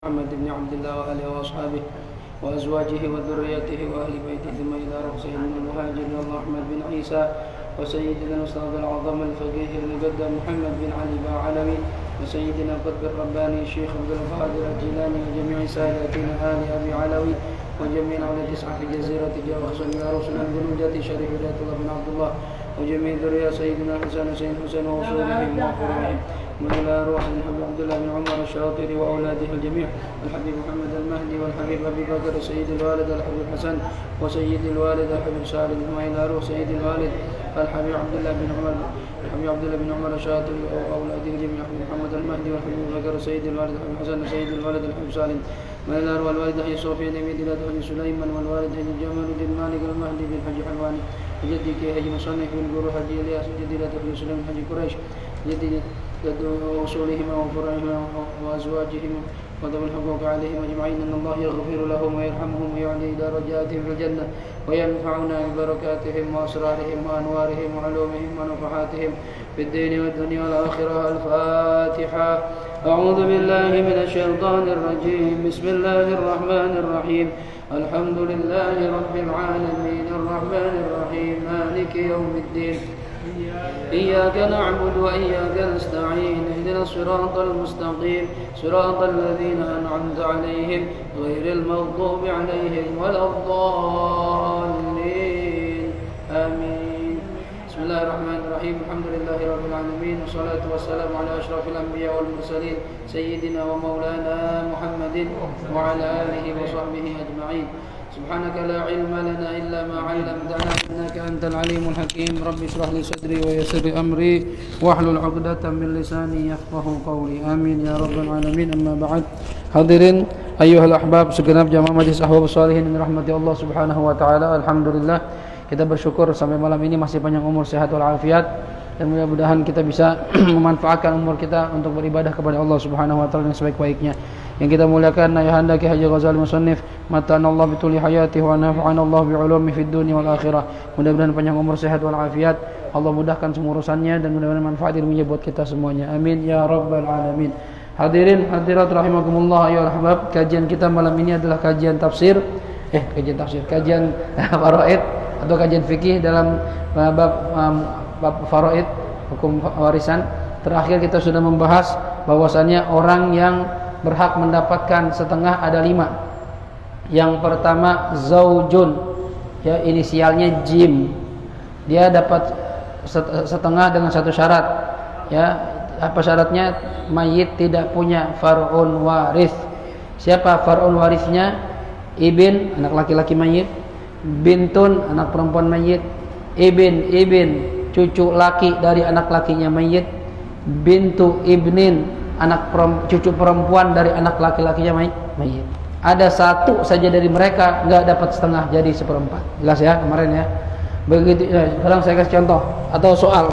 محمد بن عبد الله وآله وأصحابه وأزواجه وذريته وأهل بيته ثم إلى روح سيدنا المهاجر الله أحمد بن عيسى وسيدنا الأستاذ الأعظم الفقيه المقدم محمد بن علي باعلوي وسيدنا القطب الرباني الشيخ عبد القادر الجيلاني وجميع ساداتنا آل أبي علوي وجميع أولاد تسعة في جزيرة جاوخ إلى رسل البنوجة شريف هداية الله بن عبد الله وجميع ذرية سيدنا حسن وسيد حسين وصولهم وفرعهم وإلى روح الحبيب عبد الله بن عمر الشاطر وأولاده الجميع الحبيب محمد المهدي والحبيب أبي بكر سيد الوالد الحبيب حسن وسيد الوالد الحبيب سالم وإلى روح سيد الوالد الحبيب عبد الله بن عمر الحبيب عبد الله بن عمر الشاطر وأولاده الجميع الحبيب محمد المهدي والحبيب بكر سيد الوالد الحبيب حسن وسيد الوالد الحبيب سالم وإلى روح الوالد حي صوفيا نبيل حي سليمان والوالد حي جمال بن مالك المهدي بن حج حلواني وجدك حي مصنف بن قروح حج الياس جدي حي سليمان حج قريش جدي جد وصولهما وفرعهما وأزواجهما وذوي الحقوق عليهم أجمعين أن الله يغفر لهم ويرحمهم ويعلي درجاتهم في الجنة وينفعنا ببركاتهم وأسرارهم وأنوارهم وعلومهم ونفحاتهم في الدين والدنيا والآخرة. الفاتحة. أعوذ بالله من الشيطان الرجيم. بسم الله الرحمن الرحيم. الحمد لله رب العالمين الرحمن الرحيم مالك يوم الدين إياك نعبد وإياك نستعين اهدنا الصراط المستقيم صراط الذين أنعمت عليهم غير المغضوب عليهم ولا الضالين آمين. بسم الله الرحمن الرحيم. الحمد لله رب العالمين والصلاة والسلام على أشرف الأنبياء والمرسلين سيدنا ومولانا محمد وعلى آله وصحبه أجمعين. سبحانك لا علم لنا إلا ما علمتنا إنك أنت العليم الحكيم. رب اشرح لي صدري ويسر لي أمري واحلل عقدة من لساني يفقهوا قولي. آمين يا رب العالمين. أما بعد. Hadirin ayyuhal ahbab, segenap jamaah majelis ahbab sholihin yang dirahmati Allah Subhanahu wa taala. Alhamdulillah kita bersyukur sampai malam ini masih panjang umur, sehat walafiat, dan mudah-mudahan kita bisa memanfaatkan umur kita untuk beribadah kepada Allah Subhanahu wa taala dengan sebaik-baiknya. Yang kita muliakan ayahanda Ki Haji Ghazali Musannif, matanallahu bituli hayatihi wa nafa'anallahu bi'ulumi fid dunya wal akhirah. Mudah-mudahan panjang umur, sehat walafiat, Allah mudahkan semua urusannya dan mudah-mudahan manfaat ilmunya buat kita semuanya. Amin ya rabbal alamin. Hadirin hadirat rahimakumullah ayyuhal ahbab, kajian kita malam ini adalah kajian tafsir, kajian faraid atau kajian fikih dalam bab faraid, hukum warisan. Terakhir kita sudah membahas bahwasannya orang yang berhak mendapatkan setengah ada 5. Yang pertama zaujun, ya inisialnya jim. Dia dapat setengah dengan satu syarat. Ya, apa syaratnya? Mayit tidak punya far'un waris. Siapa far'un warisnya? Ibn, anak laki-laki mayit. Bintun, anak perempuan mayit. Ibn, cucu laki dari anak lakinya mayit. Bintu ibnin, cucu perempuan dari anak laki-lakinya mayit. Ada satu saja dari mereka nggak dapat setengah, jadi 1/4. Jelas ya kemarin ya. Begitu. Sekarang saya kasih contoh atau soal.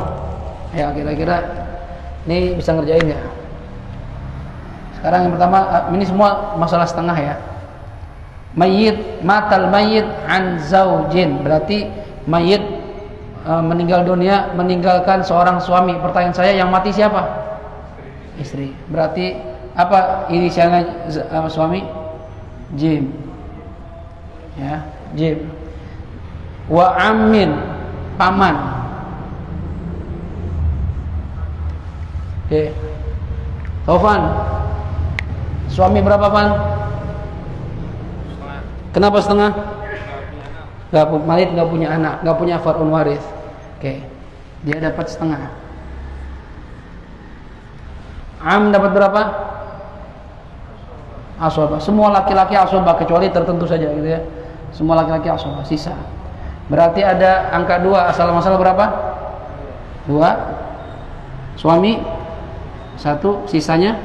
Ya kira-kira ini bisa ngerjain ya. Sekarang yang pertama, ini semua masalah setengah ya. Mayit, matal mayit an zaujin, berarti mayit meninggal dunia meninggalkan seorang suami. Pertanyaan saya, yang mati siapa? Istri. Berarti apa inisialnya suami? Jim. Ya, Jim. Wa amin, paman. Oke. Taufan. Suami berapa, Pan? Setengah. Kenapa setengah? Mayit nggak punya anak, nggak punya far'un waris. Oke. Dia dapat setengah. Am dapat berapa? Aswabah. Semua laki-laki aswabah kecuali tertentu saja gitu ya. Semua laki-laki aswabah, sisa. Berarti ada angka 2, asal masalah berapa? 2. Suami 1, sisanya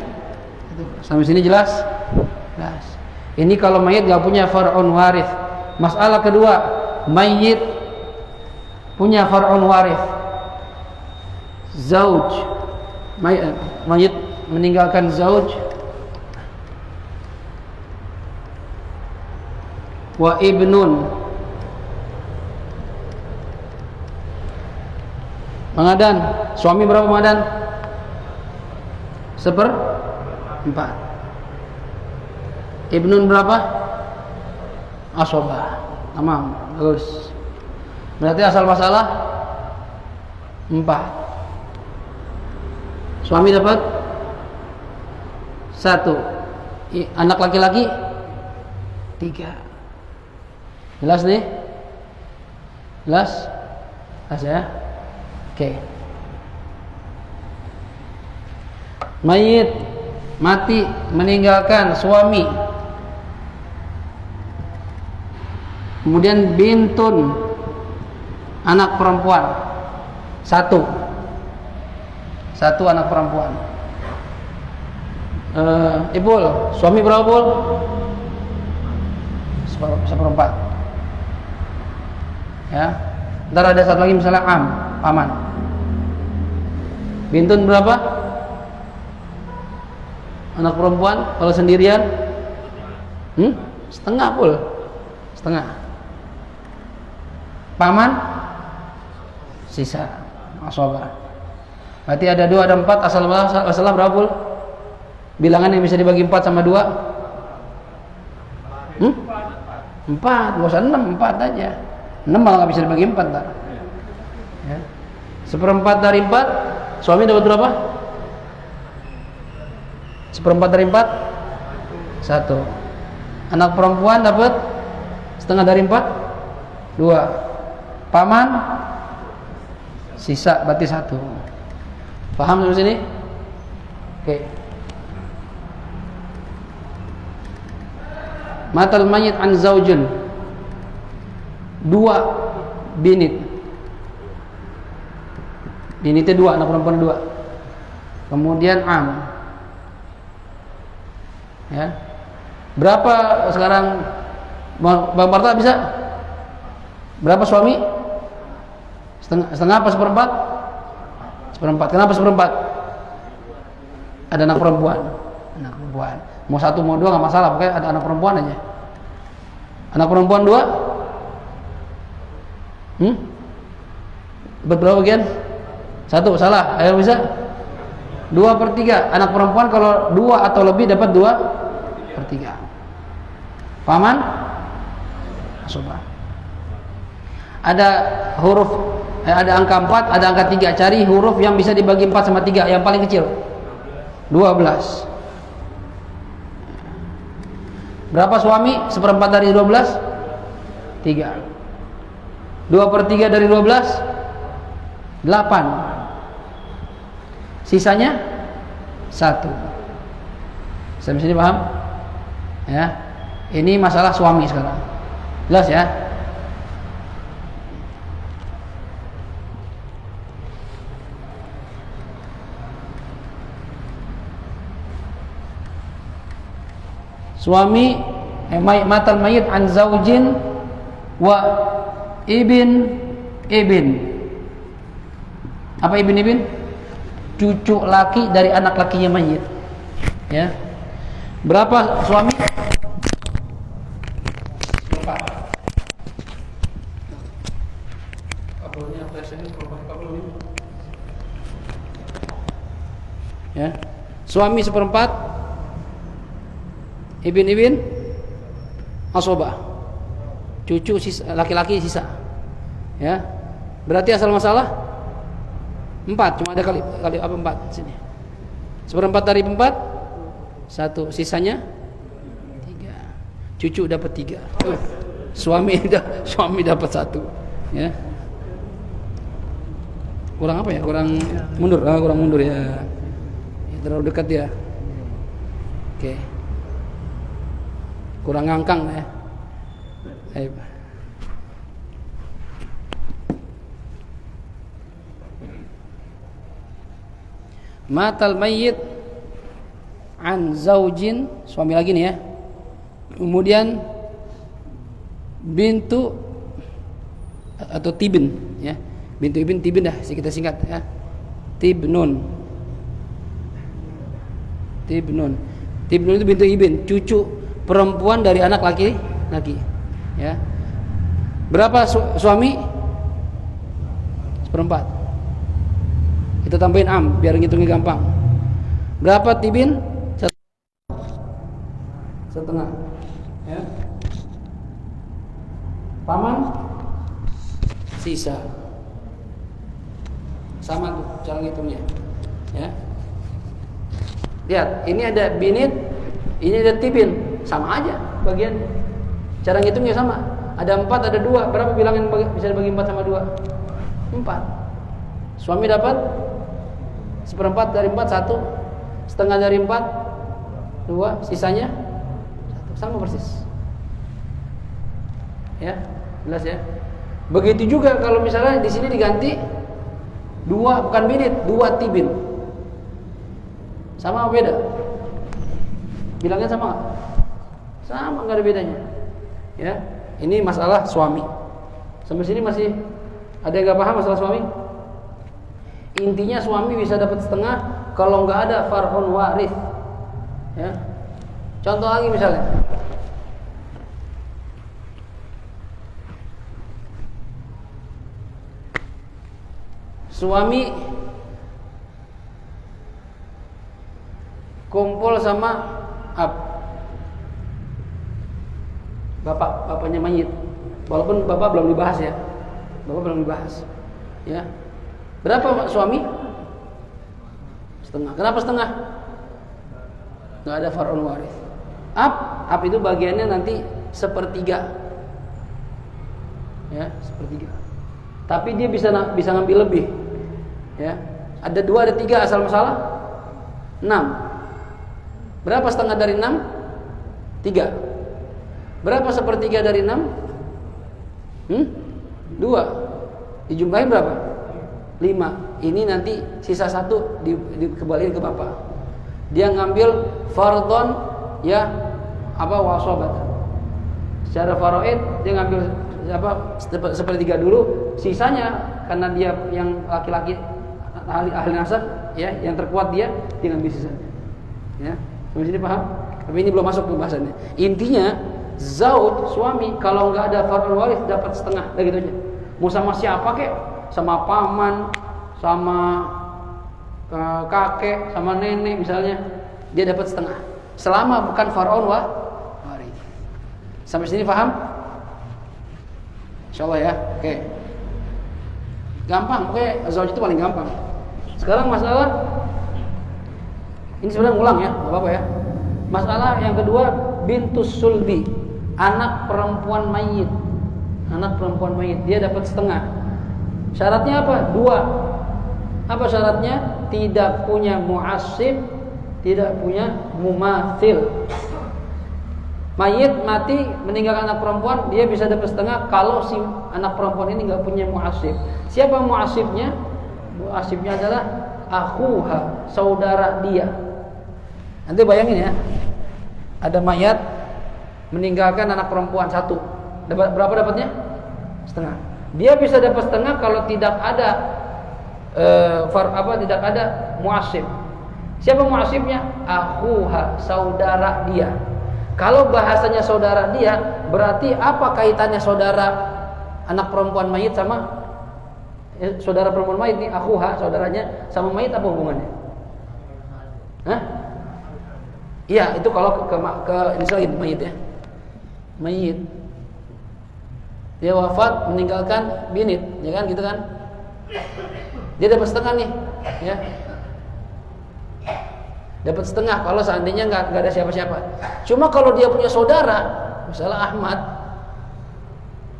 1. Sampai sini jelas? Jelas. Ini kalau mayit enggak punya far'un waris. Masalah kedua, mayit punya far'un waris. Zauj. Mayit meninggalkan zauj wa ibnun. Mangadan, suami berapa Mangadan? 1/4. Ibnun berapa? Asobah. Tamam, bagus. Berarti asal masalah 4. Suami dapat 1. Anak laki-laki 3. Jelas nih? Jelas? Jelas ya? Oke. Mayit mati meninggalkan suami, kemudian bintun, anak perempuan 1 anak perempuan. Ibul, suami berapa Bul? 1/4 ya. Ntar ada satu lagi misalnya paman. Bintun berapa? Anak perempuan kalau sendirian setengah Bul, setengah. Paman sisa asobah. Berarti ada 2, ada 4, asal berapa Bul? Bilangan yang bisa dibagi 4 sama 2? 4, gak usah 6, 4 aja. 6 malah gak bisa dibagi 4 ntar ya. 1/4 dari 4, suami dapat berapa? 1/4 dari 4? 1. Anak perempuan dapat setengah dari 4? 2. Paman sisa, berarti 1. Paham sampai sini? Oke. Matal mayit an zaujun, 2 binit. Binitnya 2, anak perempuan 2. Kemudian ya. Berapa sekarang Bang Parta bisa? Berapa suami? Setengah apa 1/4? 1/4. Kenapa 1/4? Ada anak perempuan. Anak perempuan. Mau 1 mau 2 nggak masalah, pokoknya ada anak perempuan aja. Anak perempuan 2? Berapa bagian? 1, salah. Ayo bisa? 2/3. Anak perempuan kalau 2 atau lebih dapat 2/3. Paman? Asobah. Ada huruf, ada angka 4, ada angka 3. Cari huruf yang bisa dibagi 4 sama 3, yang paling kecil. 12. Berapa suami? 1/4 dari 12? 3. 2/3 dari 12? 8. Sisanya 1. Sampai sini paham? Ya. Ini masalah suami sekarang. Jelas ya? Suami matal mayit an zaujin wa ibn. Apa ibn? Cucu laki dari anak lakinya mayit. Ya. Berapa suami? 4. Ya. Suami 1/4, Ibn asobah, cucu laki-laki sisa ya. Berarti asal masalah 4, cuma ada kali apa 4 sini. 1/4 dari 4 1, sisanya 3. Cucu dapat 3. Suami dapat 1 ya. Kurang apa ya? Kurang mundur ya. Terlalu dekat ya. Oke. Kurang ngangkang ya. Matal mayyit an zaujin, suami lagi nih ya. Kemudian bintu atau tibin ya. Bintu ibn, tibin dah kita singkat ya. Tibnun itu bintu ibn, cucu perempuan dari anak laki-laki ya. Berapa suami? 1/4. Kita tambahin biar ngitungnya gampang. Berapa tibin? 1/4. setengah. Ya. Paman sisa. Sama tuh cara ngitungnya. Ya. Lihat, ini ada binit, ini ada tibin, sama aja bagian. Cara ngitungnya sama. Ada 4, ada 2. Berapa bilangan bisa dibagi 4 sama 2? 4. Suami dapat 1/4 dari 4, 1. Setengah dari 4, 2. Sisanya 1. Sama persis. Ya, jelas ya. Begitu juga kalau misalnya di sini diganti 2, bukan binit, 2 tibin. Sama apa beda? Bilangnya sama nggak? Sama, nggak ada bedanya. Ya, ini masalah suami. Sampai sini masih ada yang nggak paham masalah suami? Intinya suami bisa dapat setengah kalau nggak ada far'un waris. Ya, contoh lagi misalnya. Suami kumpul sama bapaknya mayit. Walaupun bapak belum dibahas ya. Bapak belum dibahas. Ya. Berapa suami? Setengah. Kenapa setengah? Enggak ada far'un waris. Ab itu bagiannya nanti 1/3. Ya, 1/3. Tapi dia bisa ngambil lebih. Ya. Ada 2, ada 3 asal masalah 6. Berapa setengah dari 6? 3. Berapa 1/3 dari 6? 2. Dijumlahin berapa? 5. Ini nanti sisa 1 dikembalikan ke bapak. Dia ngambil fardhon ya wasobat. Secara faraid dia ngambil 1/3 dulu, sisanya karena dia yang laki-laki ahli nasab ya, yang terkuat dia ngambil sisanya. Ya. Sampai sini paham? Tapi ini belum masuk pembahasannya. Intinya zauj suami kalau nggak ada far'un waris dapat setengah, gitu aja. Mau sama siapa kek? Sama paman, sama kakek, sama nenek misalnya, dia dapat setengah. Selama bukan far'un waris. Sampai sini paham? Insyaallah ya. Oke. Gampang, oke, zauj itu paling gampang. Sekarang masalah ini sebenarnya ngulang ya, enggak apa-apa ya. Masalah yang kedua, bintus sulbi, anak perempuan mayit. Anak perempuan mayit, dia dapat setengah. Syaratnya apa? 2. Apa syaratnya? Tidak punya mu'assib, tidak punya mumathil. Mayit mati meninggalkan anak perempuan, dia bisa dapat setengah kalau si anak perempuan ini nggak punya mu'assib. Siapa mu'assibnya? Mu'assibnya adalah akhuha, saudara dia. Nanti bayangin ya, ada mayat meninggalkan anak perempuan 1. Berapa dapatnya? Setengah. Dia bisa dapat setengah kalau tidak ada tidak ada mu'assib. Siapa mu'assibnya? Akhuha, saudara dia. Kalau bahasanya saudara dia, berarti apa kaitannya saudara anak perempuan mayit sama saudara perempuan mayit nih, akhuha, saudaranya sama mayit, apa hubungannya? Hah? Iya, itu kalau ke ini lagi mayit ya. Mayit. Dia wafat meninggalkan binit, ya kan gitu kan? Dia dapat setengah nih, ya. Dapat setengah kalau seandainya nggak ada siapa-siapa. Cuma kalau dia punya saudara, misalnya Ahmad,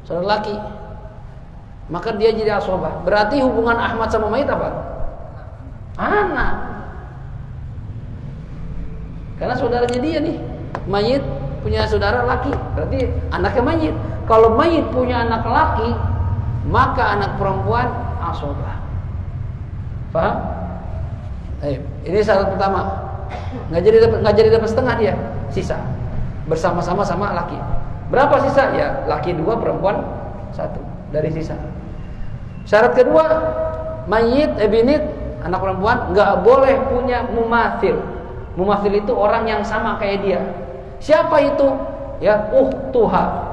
saudara laki, maka dia jadi asobah. Berarti hubungan Ahmad sama mayit apa? Anak. Karena saudaranya dia nih, mayit punya saudara laki, berarti anaknya mayit. Kalau mayit punya anak laki, maka anak perempuan asobah. Paham? Ini syarat pertama. Nggak jadi dapat setengah dia, sisa bersama-sama sama laki. Berapa sisa? Ya laki 2, perempuan 1 dari sisa. Syarat kedua, mayit binit anak perempuan nggak boleh punya mumathil. Mumathil itu orang yang sama kayak dia. Siapa itu? Ya ukhtuha,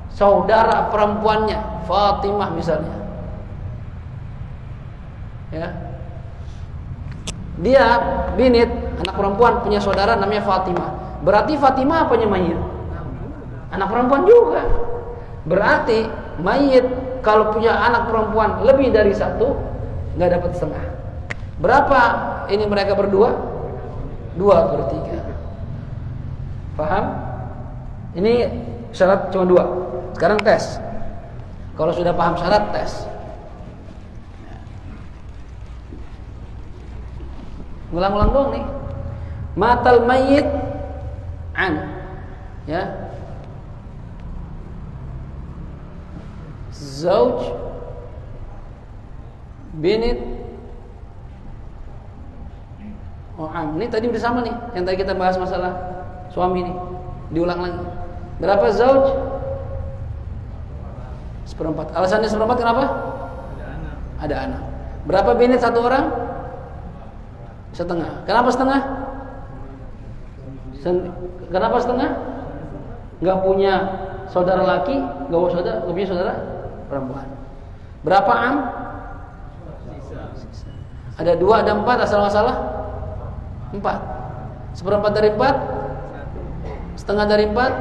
saudara perempuannya, Fatimah misalnya. Ya. Dia binit, anak perempuan punya saudara namanya Fatimah. Berarti Fatimah apanya mayit? Anak perempuan juga. Berarti mayit kalau punya anak perempuan lebih dari satu nggak dapat setengah. Berapa ini mereka berdua? 2/3. Paham? Ini syarat cuma 2. Sekarang tes. Kalau sudah paham syarat, tes. Ulang-ulang doang nih. Matal mayyit an, ya, zauj, binit, am. Ini tadi udah sama nih, yang tadi kita bahas masalah suami nih. Diulang lagi. Berapa zauj? 1/4. Alasannya 1/4 kenapa? Ada anak. Berapa binit satu orang? Setengah. Kenapa setengah? Kenapa setengah? Gak punya saudara laki, gak punya saudara perempuan. Berapa am? Ada 2, ada 4, asal masalah 4. 1/4 dari 4, setengah dari 4,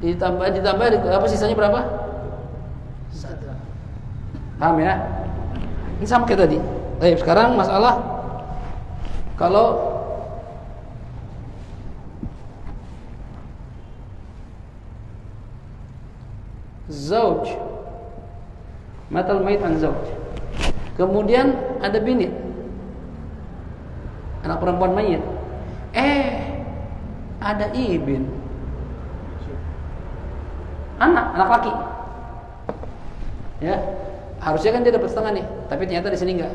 ditambah apa sisanya berapa? 1. Paham ya? Ini sama kayak tadi. Baik, sekarang masalah kalau zauj, matal mayit an zauj. Kemudian ada binit, anak perempuan mayit. Ada ibin, anak laki. Ya, harusnya kan dia dapat setengah nih, tapi ternyata di sini enggak.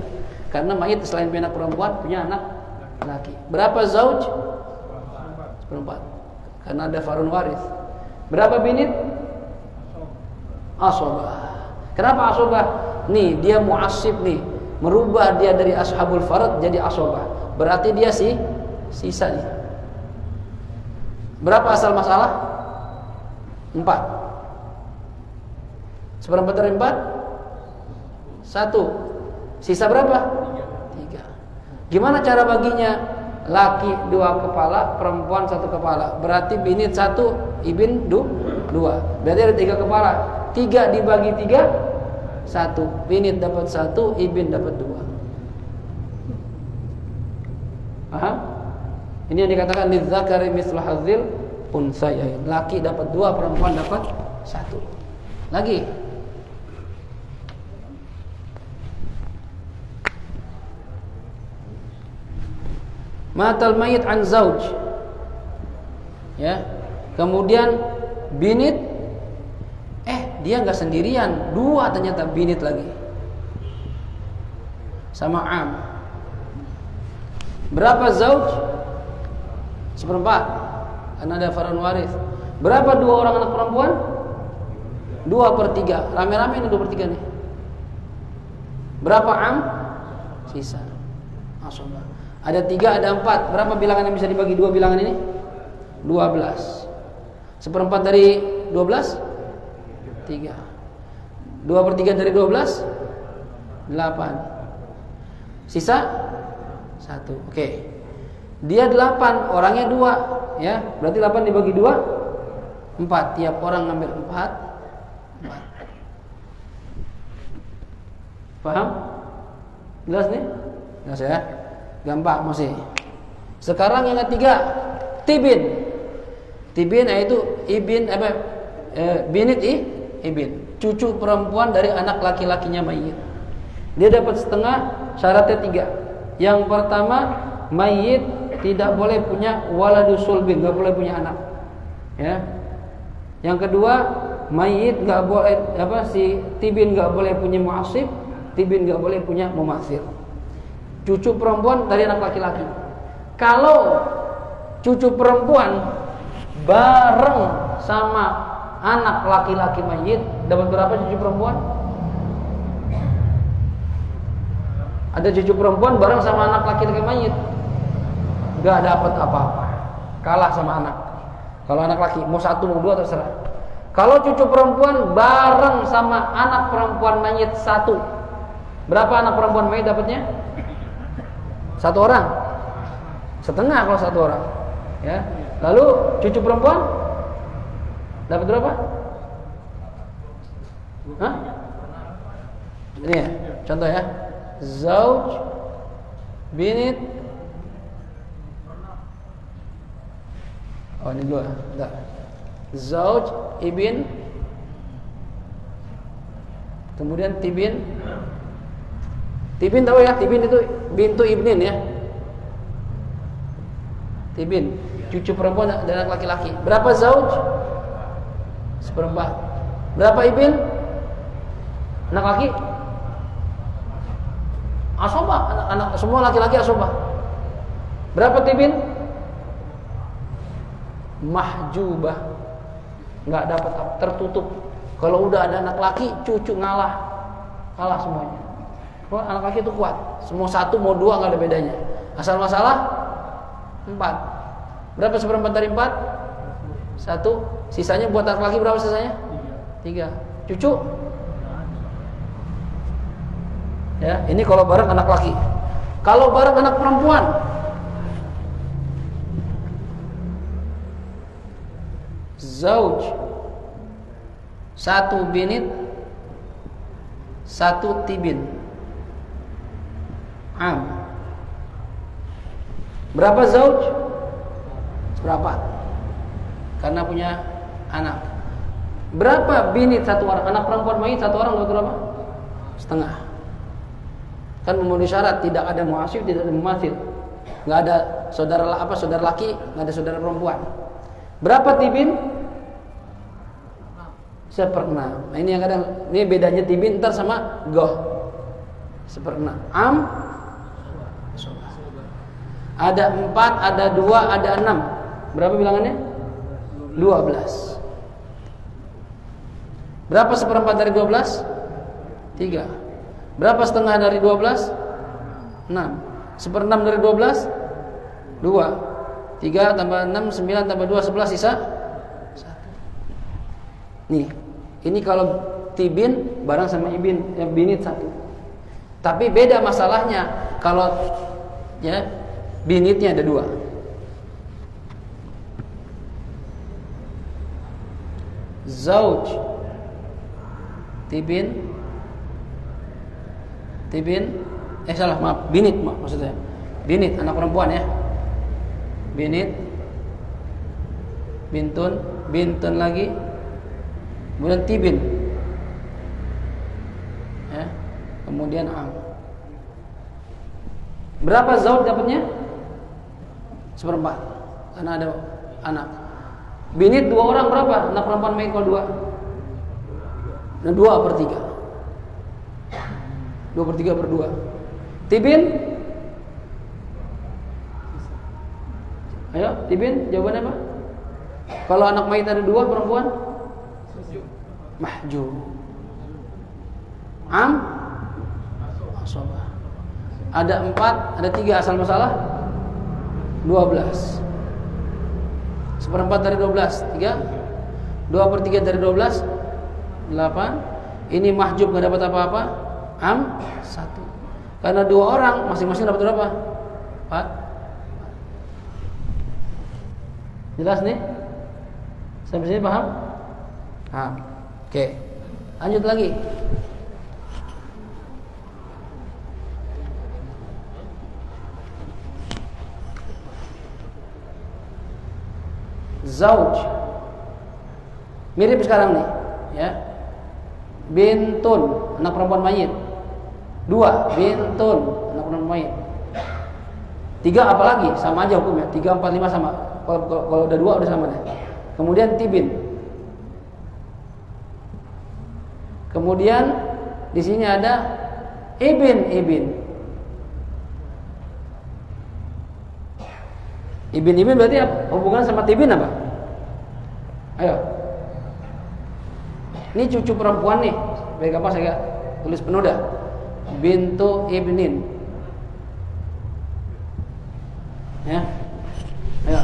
Karena mayit selain punya anak perempuan, punya anak laki. Berapa zauj? 1/4. Karena ada farun waris. Berapa binit? Asobah. Kenapa asobah? Nih, dia mu'assib nih, merubah dia dari ashabul farad jadi asobah. Berarti dia sisa nih. Berapa asal masalah? 4. 1/4 dari 4? 1. Sisa berapa? 3. Gimana cara baginya? Laki 2 kepala, perempuan 1 kepala. Berarti binit 1, ibin 2. Berarti ada 3 kepala. 3 dibagi 3, 1. Binit dapat 1, ibin dapat 2. Paham? Ini yang dikatakan lidzakari mithlu hadzil unsayain. Laki dapat 2, perempuan dapat 1. Lagi. Matal mayit an zauj. Ya. Kemudian binit, dia enggak sendirian, 2 ternyata binit lagi. Sama am. Berapa zauj? 1/4. Karena ada farun waris. Berapa 2 orang anak perempuan? 2/3. Rame-rame ini 2/3 nih. Berapa am? Sisa. Asobah. Ada 3, ada 4. Berapa bilangan yang bisa dibagi 2 bilangan ini? 12. 1/4 dari 12? 3. 2/3 dari 12? 8. Sisa? 1. Oke. Dia 8, orangnya 2. Ya, berarti 8 dibagi 2? 4. Tiap orang ngambil 4. Paham? Jelas nih? Jelas ya? Gampang masih. Sekarang yang ketiga, tibin. Tibin yaitu ibin binit ibin, cucu perempuan dari anak laki-lakinya mayit. Dia dapat setengah, syaratnya 3. Yang pertama, mayit tidak boleh punya waladus sulbin, enggak boleh punya anak. Ya. Yang kedua, mayit enggak boleh tibin enggak boleh punya mu'assib, tibin enggak boleh punya mumathil. Cucu perempuan dari anak laki-laki. Kalau cucu perempuan bareng sama anak laki-laki mayit, dapat berapa cucu perempuan? Ada cucu perempuan bareng sama anak laki-laki mayit, gak dapat apa-apa, kalah sama anak. Kalau anak laki mau 1 mau 2 terserah. Kalau cucu perempuan bareng sama anak perempuan mayit 1, berapa anak perempuan mayit dapatnya? 1 orang, setengah kalau 1 orang. Ya. Lalu cucu perempuan dapat berapa? Hah? Ini ya, contoh ya. Zauj, binit. Oh, ini dulu ya. Enggak. Zauj, ibin. Kemudian tibin. Tibin tahu ya, tibin itu bintu ibnin ya. Tibin, cucu perempuan dan anak laki-laki. Berapa zauj? Seperempat. Berapa ibin? Anak laki? Asobah, anak semua laki-laki asobah. Berapa tibin? Mahjubah. Enggak dapat, tertutup. Kalau udah ada anak laki, cucu ngalah. Kalah semuanya. Kalau anak laki itu kuat. Semua satu mau dua enggak ada bedanya. Asal masalah 4. Berapa seperempat dari 4? 1. Sisanya buat anak laki berapa sisanya? 3. Cucu? Ya, ini kalau bareng anak laki. Kalau bareng anak perempuan, zauj 1 binit, 1 tibin. Berapa zauj? Seperempat. Karena punya anak. Berapa binit satu orang? Anak perempuan mayit satu orang dapat berapa? Setengah. Kan memenuhi syarat, tidak ada muasif, tidak ada mumathil. Enggak ada saudara laki, enggak ada saudara perempuan. Berapa tibin? 1/6. Nah, ini yang kadang ini bedanya tibin ntar sama goh. 1/6. Ada 4, ada 2, ada 6. Berapa bilangannya? 12. Berapa 1/4 dari 12? 3. Berapa setengah dari 12? 6. 1/6 dari 12? 2. 3 tambah 6, 9 tambah 2, 11, sisa 1. Nih, ini kalau tibin bareng sama ibin, binit 1. Tapi beda masalahnya kalau ya binitnya ada 2. Zauj, tibin, binit maksudnya. Binit anak perempuan ya. Binit, bintun lagi, kemudian tibin, ya, kemudian Berapa zauj dapatnya? 1/4, karena ada anak. Binit 2 orang berapa? Anak perempuan mayit kalau 2? Nah, 2/3. 2/3/2. Tibin? Ayo, tibin, jawabannya apa? Kalau anak mayit ada 2 perempuan? Mahjub. Asobah. Ada 4, ada 3, asal masalah 12. 1/4 dari 12, 3. 2/3 dari 12, 8. Ini mahjub gak dapat apa-apa. 1. Karena 2 orang masing-masing dapat berapa? 4. Jelas nih? Sampai sini paham? Oke. Lanjut lagi. Zauj. Mirip sekarang nih, ya. Bintun, anak perempuan mayit. 2, bintun, anak perempuan mayit. 3 apalagi? Sama aja hukumnya. 3, 4, 5 sama. Kalau udah 2 udah sama deh. Kemudian tibin. Kemudian di sini ada ibin. Ibin berarti apa? Hubungan sama tibin apa? Ayo. Ini cucu perempuan nih. Baik apa saya tulis penuh dah. Bintu ibnin. Ya. Ayo.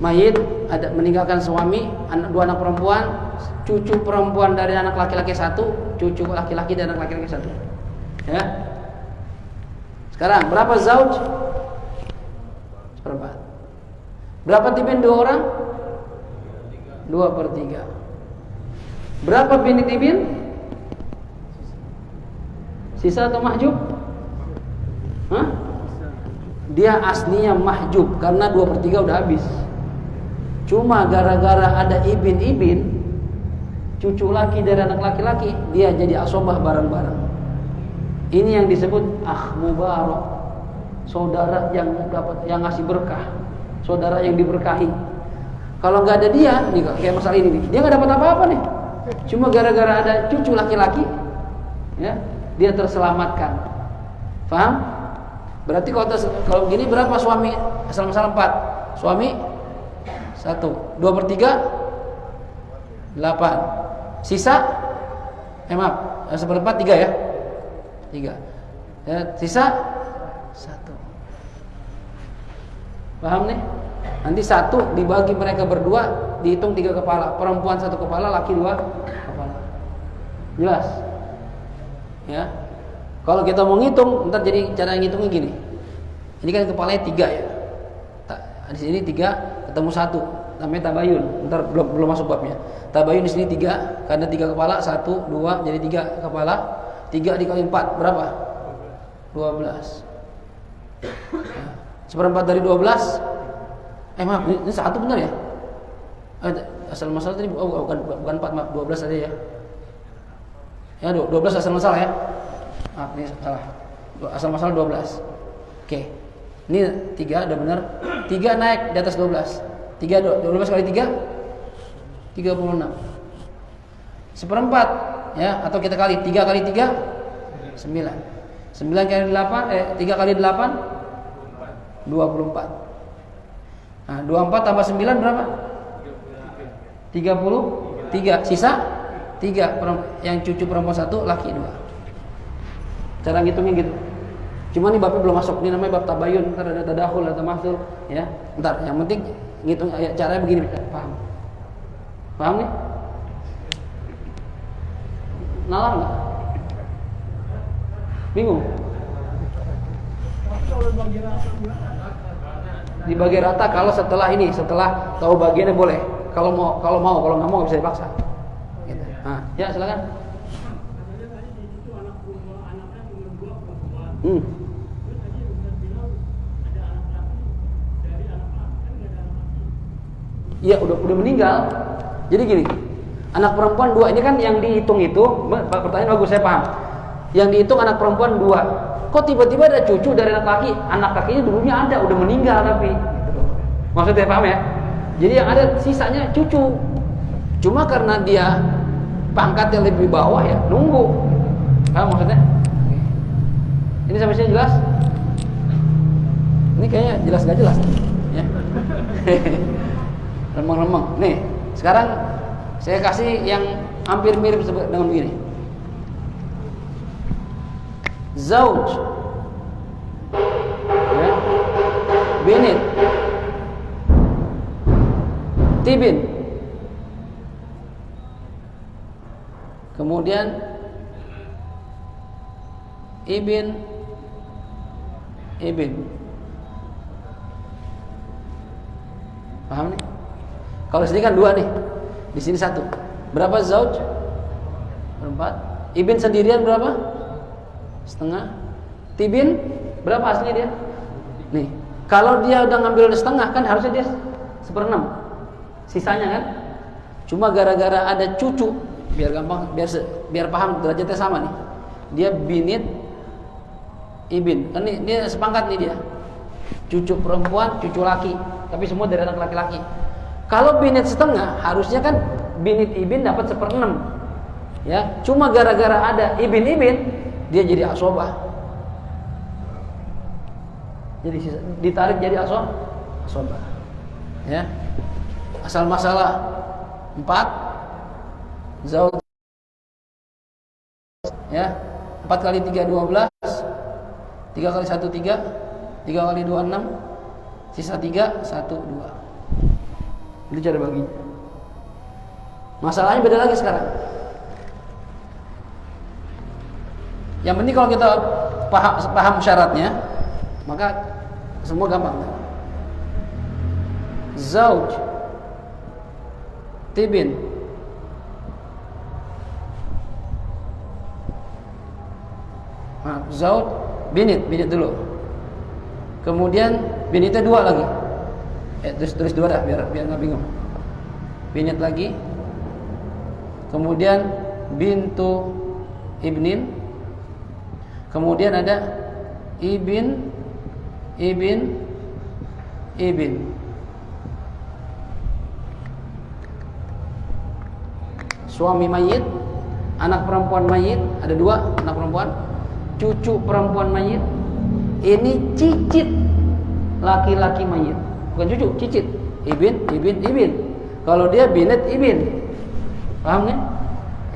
Mayit ada meninggalkan suami, 2 anak perempuan, cucu perempuan dari anak laki-laki 1, cucu laki-laki dari anak laki-laki 1. Ya. Sekarang berapa zauj? Seperempat. Berapa tibin 2 orang? 2/3. Berapa binit ibin? Sisa atau mahjub? Hah? Dia aslinya mahjub karena 2/3 udah habis. Cuma gara-gara ada ibin-ibin, cucu laki dari anak laki-laki, dia jadi asobah bareng-bareng. Ini yang disebut mubarak, saudara yang dapat, yang ngasih berkah, saudara yang diberkahi. Kalau nggak ada dia, nih kayak masalah ini nih, dia nggak dapat apa-apa nih. Cuma gara-gara ada cucu laki-laki, ya, dia terselamatkan. Paham? Berarti kalau gini berapa suami? Asal masalah 4. Suami 1. 2/3 8. Sisa maaf, 1/4 3 ya. 3. Ya, sisa 1. Paham nih? Nanti 1 dibagi mereka berdua, dihitung 3 kepala. Perempuan 1 kepala, laki 2 kepala. Jelas? Ya. Kalau kita mau ngitung, ntar jadi cara ngitungnya gini. Ini kan kepalanya 3 ya. Di sini 3 ketemu 1, namanya tabayun. Ntar belum masuk babnya. Tabayun di sini 3, karena 3 kepala, 1, 2 jadi 3 kepala. 3 dikali 4 berapa? 12. Nah, 1/4 dari 12. Maaf, ini 1 benar ya? Asal masalah tadi bukan 4, maaf, 12 aja ya. Ya, 12 asal masalah ya. Maaf, ini salah. Asal masalah 12. Oke. Ini 3 udah benar. 3 naik di atas 12. 12 kali 3 36. 1/4 ya, atau kita kali 3 kali 3 9. 9 kali 8 3 kali 8 24. Nah, 24 tambah 9 berapa? 33. Sisa 3. Yang cucu perempuan 1, laki 2. Cara ngitungnya gitu. Cuma nih babnya belum masuk. Ini namanya bab tabayun. Ntar ada tadakhul, ada mahsul, ya. Ntar yang penting ngitung caranya begini, paham? Paham nih? Nalar nggak? Bingung? Dibagi rata kalau setelah tahu bagiannya boleh. Kalau mau, kalau nggak mau bisa dipaksa. Gitu. Nah, ya silakan. Iya, udah meninggal. Jadi gini, anak perempuan 2, ini kan yang dihitung itu, pertanyaan bagus, saya paham. Yang dihitung anak perempuan 2. Kok tiba-tiba ada cucu dari anak laki? Anak lakinya dulunya ada, udah meninggal tapi. Maksudnya paham ya? Jadi yang ada sisanya cucu. Cuma karena dia pangkatnya lebih bawah ya, nunggu. Paham maksudnya? Ini sampai sini jelas? Ini kayaknya jelas gak jelas ya. Remang-remang. Nih, sekarang saya kasih yang hampir mirip dengan begini. Zauj, ya, binit, tibin, kemudian ibin. Paham nih? Kalau sini kan 2 nih, di sini 1. Berapa zauj? 4. Ibin sendirian berapa? Setengah. Tibin berapa aslinya dia? Nih, kalau dia udah ngambil setengah kan harusnya dia 1/6. Sisanya kan? Cuma gara-gara ada cucu, biar gampang, biar paham derajatnya sama nih. Dia binit ibin. Kan nih, dia sepangkat nih dia. Cucu perempuan, cucu laki, tapi semua dari anak laki-laki. Kalau binit setengah, harusnya kan binit ibin dapat 1/6. Ya, cuma gara-gara ada ibin-ibin, dia jadi asobah. Jadi ditarik jadi asobah. Ya. Asal masalah 4 zauj, ya. 4 kali 3 12. 3 kali 1 3. 3 kali 2 6. Sisa 3 1 2. Itu cara baginya. Masalahnya beda lagi sekarang. Yang penting kalau kita paham syaratnya, maka semua gampang. zauj, tibin. Zauj, binit dulu. Kemudian binitnya 2 lagi. Tulis 2 dah biar enggak bingung. Binit lagi. Kemudian bintu ibnin. Kemudian ada ibin. Suami mayit, anak perempuan mayit, ada 2 anak perempuan. Cucu perempuan mayit. Ini cicit laki-laki mayit. Bukan cucu, cicit. Ibin. Kalau dia binit ibin. Paham kan?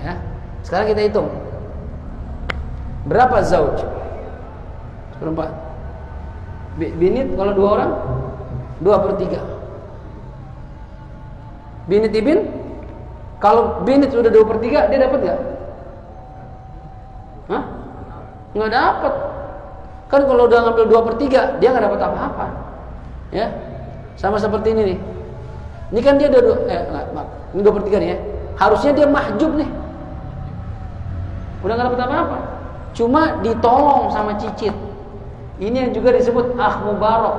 Ya. Sekarang kita hitung. Berapa zauj? Perempuan. Binit kalau 2 orang 2/3. Binit ibin, kalau binit sudah 2/3 dia dapat gak? Hah? Nggak dapat. Kan kalau udah ngambil 2/3 dia nggak dapat apa-apa. Ya, sama seperti ini nih. Ini kan dia ini 2/3 nih ya. Harusnya dia mahjub nih. Udah nggak dapat apa-apa. Cuma ditolong sama cicit. Ini yang juga disebut mubarak.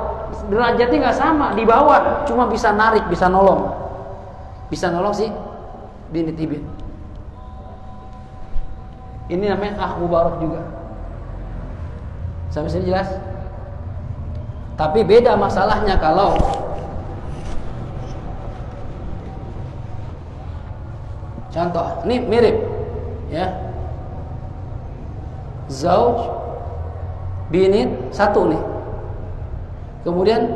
Derajatnya nggak sama, di bawah. Cuma bisa narik, bisa nolong. Bisa nolong sih binit ibin. Ini namanya mubarak juga. Sampai sini jelas? Tapi beda masalahnya kalau contoh, ini mirip ya. Zauj binit 1 nih. Kemudian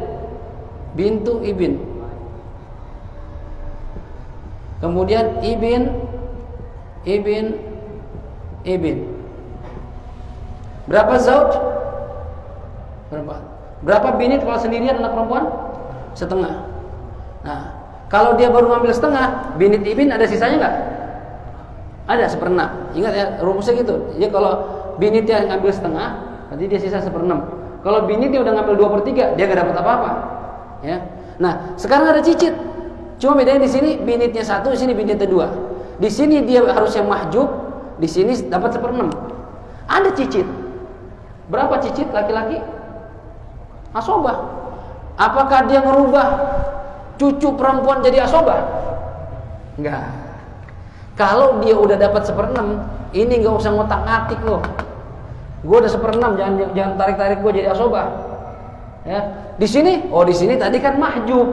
bintu ibin. Kemudian ibin. Berapa zauj? Berapa binit kalau sendirian anak perempuan? Setengah. Nah, kalau dia baru ngambil setengah, binit ibin ada sisanya nggak? Ada 1/6. Ingat ya, rumusnya gitu. Jadi kalau binit dia ngambil setengah, nanti dia sisa 1/6. Kalau binit dia udah ngambil 2/3, dia nggak dapat apa-apa. Ya. Nah, sekarang ada cicit. Cuma bedanya di sini binitnya 1, di sini binitnya 2. Di sini dia harusnya mahjub, di sini dapat 1/6. Ada cicit. Berapa cicit laki-laki? Asobah. Apakah dia ngerubah cucu perempuan jadi asobah? Enggak. Kalau dia udah dapat 1/6, ini nggak usah ngotak-ngatik loh. Gue udah 1/6, jangan tarik-tarik gue jadi asobah. Ya. Di sini tadi kan mahjub,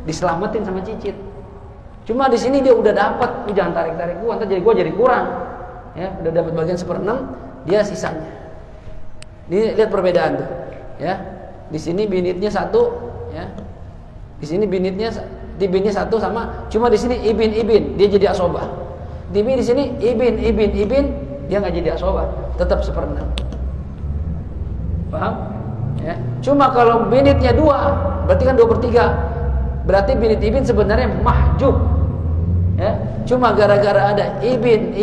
diselamatin sama cicit. Cuma di sini dia udah dapat, jangan tarik-tarik gue, ntar gue jadi kurang. Ya, udah dapat bagian 1/6, dia sisanya. Ini lihat perbedaan tuh, ya. Di sini binitnya 1, ya. Di sini binitnya 1 sama, cuma di sini ibin, dia jadi asobah. Di sini ibin, dia nggak jadi asobah, tetap 1/6. Paham? Ya. Cuma kalau binitnya 2, berarti kan 2/3. Berarti binit ibin sebenarnya mahjub. Ya. Cuma gara-gara ada ibin,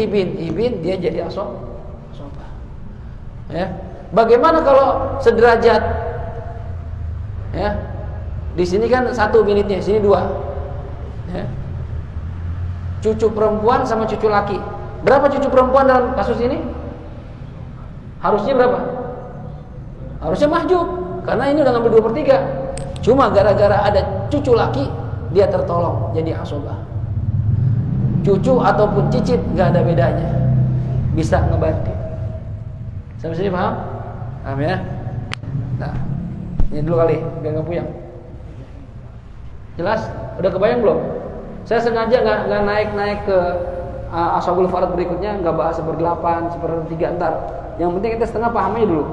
dia jadi asobah. Ya. Bagaimana kalau sederajat? Ya. Di sini kan 1 binitnya, sini 2. Ya. Cucu perempuan sama cucu laki. Berapa cucu perempuan dalam kasus ini? Harusnya berapa? Harusnya mahjub, karena ini udah ngambil 2/3. Cuma gara-gara ada cucu laki, dia tertolong jadi asobah. Cucu ataupun cicit gak ada bedanya, bisa ngebantu. Sampai sini paham? Paham ya? Nah, ini dulu kali, biar gak puyeng. Jelas? Udah kebayang belum? Saya sengaja nggak naik ke ashabul farad berikutnya, nggak bahas 1/8, 1/3 ntar. Yang penting kita setengah pahamnya dulu.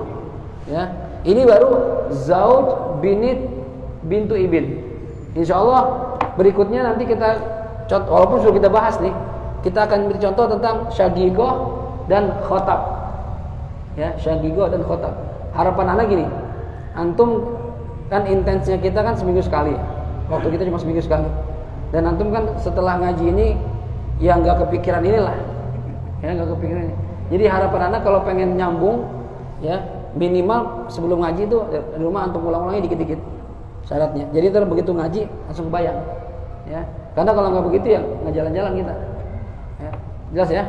Ya, ini baru zauj bintu ibin. Insya Allah berikutnya nanti kita contoh, walaupun sudah kita bahas nih, kita akan beri contoh tentang syagigoh dan khotab. Ya, syagigoh dan khotab. Harapan anak gini, antum kan intensnya kita kan seminggu sekali. Waktu kita cuma seminggu sekali. Dan antum kan setelah ngaji ini ya nggak kepikiran inilah, ya nggak kepikiran ini. Jadi harapan anak kalau pengen nyambung, ya minimal sebelum ngaji itu di rumah antum ulang-ulangnya dikit-dikit, syaratnya. Jadi ntar begitu ngaji langsung kebayang, ya. Karena kalau nggak begitu ya nggak jalan-jalan kita. Ya. Jelas ya?